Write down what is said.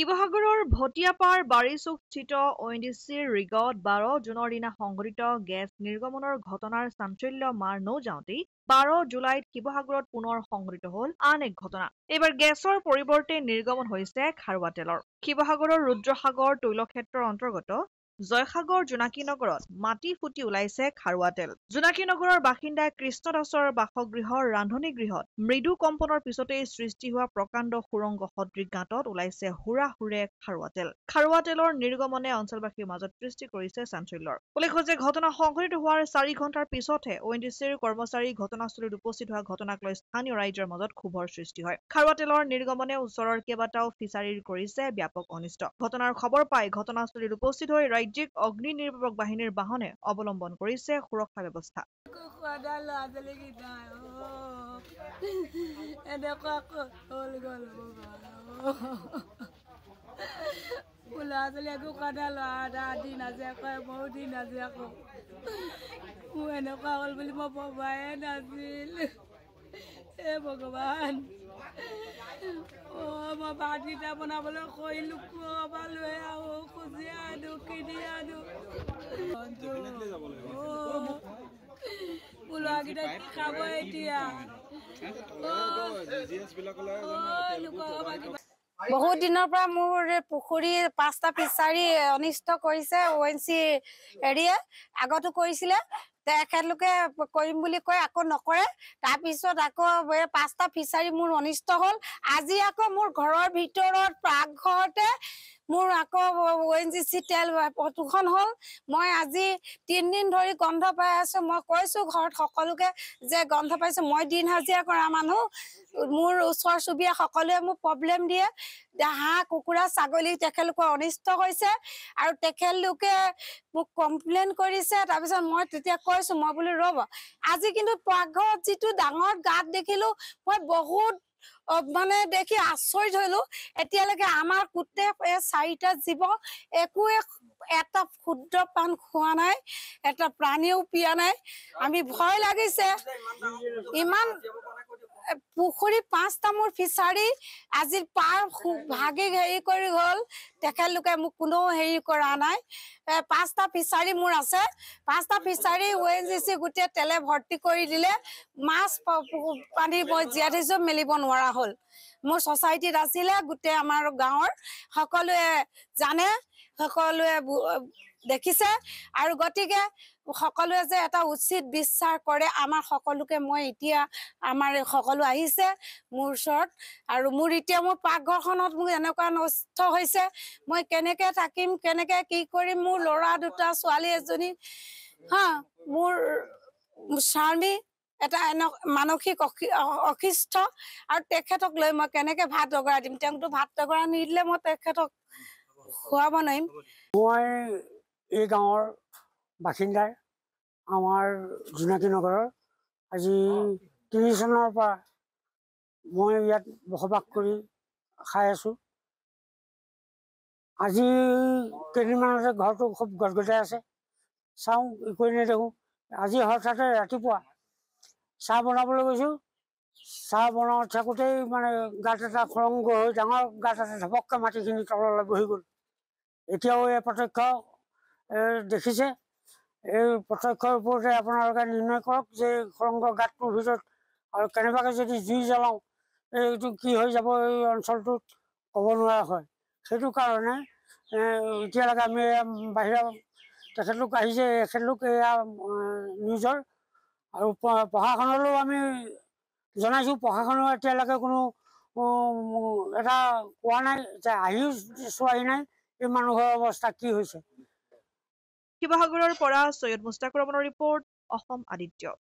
শিৱসাগৰৰ ভটিয়াপাৰ বাৰিচুকস্থিত ONGCৰ ৰিগত 12 জুনৰ দিনা সংঘটিত গেছ নিৰ্গমনৰ ঘটনাৰ চাঞ্চল্য মাৰ নৌযাওঁতেই 12 জুলাইত শিৱসাগৰত পুনৰ সংঘটিত হ'ল আন এক ঘটনা। এইবাৰ গেছৰ পৰিৱৰ্তে নিৰ্গমন হৈছে খাৰুৱা তেলৰ। শিৱসাগৰৰ ৰুদ্ৰসাগৰ তৈলক্ষেত্ৰৰ অন্তৰ্গত জয়সাগৰ জোনাকী নগৰত মাটি ফুটি ওলাইছে খাৰুৱা তেল। জোনাকী নগৰৰ বাসিন্দা কৃষ্ণ দাসৰ বাসগৃহৰ ৰান্ধনী গৃহত মৃদু কম্পনৰ পিছতেই সৃষ্টি হোৱা প্ৰকাণ্ড সুৰংগ সদৃশ গাঁতত ওলাইছে হুৰাহুৰে খাৰুৱা তেল। খাৰুৱা তেলৰ নিৰ্গমনে অঞ্চলবাসীৰ মাজত সৃষ্টি কৰিছে চাঞ্চল্যৰ। উল্লেখ্য যে ঘটনা সংঘটিত হোৱাৰ 4 ঘণ্টাৰ পিছতহে ONGCৰ কৰ্মচাৰী ঘটনাস্থলীত উপস্থিত হোৱা ঘটনাক লৈ স্থানীয় ৰাইজৰ মাজত ক্ষোভৰ সৃষ্টি হয়। খাৰুৱা তেলৰ নিৰ্গমনে ওচৰৰ কেইবাটাও ফিচাৰীৰ কৰিছে ব্যাপক অনিষ্ট। ঘটনাৰ খবৰ পাই ঘটনাস্থলীত উপস্থিত হৈ ৰাজ্যিক অগ্নি নিৰ্বাপক বাহিনীৰ বাহনে অৱলম্বন কৰিছে সুৰক্ষা ব্যৱস্থা। এনেকুৱা হ'ল বুলি মই ভবাই নাছিল। ভগৱান মই ভাতকেইটা বনাবলৈ খৈলো পৰা লৈ আহো, খুজি আনো, কিনি আনো। ল'ৰাকেইটা কি খাব এতিয়া? বহুত দিনৰ পৰা মোৰ পুখুৰী 5টা ফিচাৰী অনিষ্ট কৰিছে ONGC হেৰিয়ে। আগতো কৰিছিলে, তেখেতলোকে কৰিম বুলি কয় আকৌ নকৰে। তাৰপিছত আকৌ 5টা ফিচাৰী মোৰ অনিষ্ট হ'ল। আজি আকৌ মোৰ ঘৰৰ ভিতৰত পাকঘৰতে মোৰ আকৌ ONGC তেল প্ৰদূষণ হ'ল। মই আজি 3 দিন ধৰি গন্ধ পাই আছো। মই কৈছো ঘৰত সকলোকে যে গন্ধ পাইছো। মই দিন হাজিৰা কৰা মানুহ, মোৰ ওচৰ চুবুৰীয়া সকলোৱে মোক প্ৰব্লেম দিয়ে। হাঁহ কুকুৰা ছাগলী তেখেতলোকৰ অনিষ্ট হৈছে আৰু তেখেতলোকে মোক কমপ্লেইন কৰিছে। তাৰপিছত মই তেতিয়া কৈছো, মই বোলো ৰ'ব, আজি কিন্তু পাকঘৰত যিটো ডাঙৰ গাঁত দেখিলো, মই বহুত মানে দেখি আচৰিত হলো। এতিয়ালৈকে আমাৰ গোটেই 4টা জীৱ একোৱে এটা ক্ষুদ্ৰ পান খোৱা নাই, এটা প্ৰাণীও পিয়া নাই। আমি ভয় লাগিছে। ইমান পুখুৰী 5টা মোৰ ফিচাৰী আজি পাৰ ভাগি হেৰি কৰি গ'ল। তেখেতলোকে মোক কোনো হেৰি কৰা নাই। 5টা ফিচাৰী মোৰ আছে। 5টা ফিচাৰী ONGC গোটেই তেলে ভৰ্তি কৰি দিলে। মাছ পানী মই জীয়াই থৈছো, মেলিব নোৱাৰা হ'ল। মোৰ ছ'চাইটিত আছিলে, গোটেই আমাৰ গাঁৱৰ সকলোৱে জানে, সকলোৱে দেখিছে। আৰু গতিকে সকলোৱে যে এটা উচিত বিচাৰ কৰে আমাৰ সকলোকে মই এতিয়া আমাৰ সকলো আহিছে মোৰ ওচৰত। আৰু মোৰ এতিয়া মোৰ পাকঘৰখনত মোৰ এনেকুৱা নষ্ট হৈছে, মই কেনেকে থাকিম, কেনেকে কি কৰিম। মোৰ ল'ৰা 2টা, ছোৱালী এজনী, মোৰ স্বামী এটা মানসিক অসুস্থ, আৰু তেখেতক লৈ মই কেনেকে ভাত অগৰা দিম? তেওঁকতো ভাত অগৰা নিদিলে মই তেখেতক খুৱাব নোৱাৰিম। মই এই গাঁৱৰ বাসিন্দাৰ, আমাৰ জোনাকী নগৰৰ। আজি 3 চনৰ পৰা মই ইয়াত বসবাস কৰি খাই আছো। আজি কেইদিনমানতে ঘৰটো খুব গজগজাই আছে। চাওঁ একোৱে নেদেখোঁ। আজি হঠাতে ৰাতিপুৱা চাহ বনাবলৈ গৈছোঁ। চাহ বনাই থাকোঁতেই মানে গাঁত এটা খৰংগ হৈ ডাঙৰ গাঁত এটা ধপককৈ মাটিখিনি তললৈ বহি গ'ল। এতিয়াও এই প্ৰত্যক্ষ দেখিছে। এই প্ৰত্যক্ষৰ ওপৰতে আপোনালোকে নিৰ্ণয় কৰক যে খৰংগ গাঁতটোৰ ভিতৰত আৰু কেনেবাকৈ যদি জুই জ্বলাওঁ এইটো কি হৈ যাব এই অঞ্চলটোত ক'ব নোৱাৰা হয়। সেইটো কাৰণে এতিয়ালৈকে আমি বাহিৰৰ তেখেতলোক আহিছে, তেখেতলোক এয়া নিউজৰ আৰু প্ৰশাসনলৈও আমি জনাইছোঁ। প্ৰশাসনেও এতিয়ালৈকে কোনো এটা কোৱা নাই, যে আহিও চোৱাহি নাই এই মানুহৰ অৱস্থা কি হৈছে। শিৱসাগৰৰ পৰা সৈয়দ মুস্তাকুৰ ৰহমানৰ ৰিপৰ্ট, অসম আদিত্য।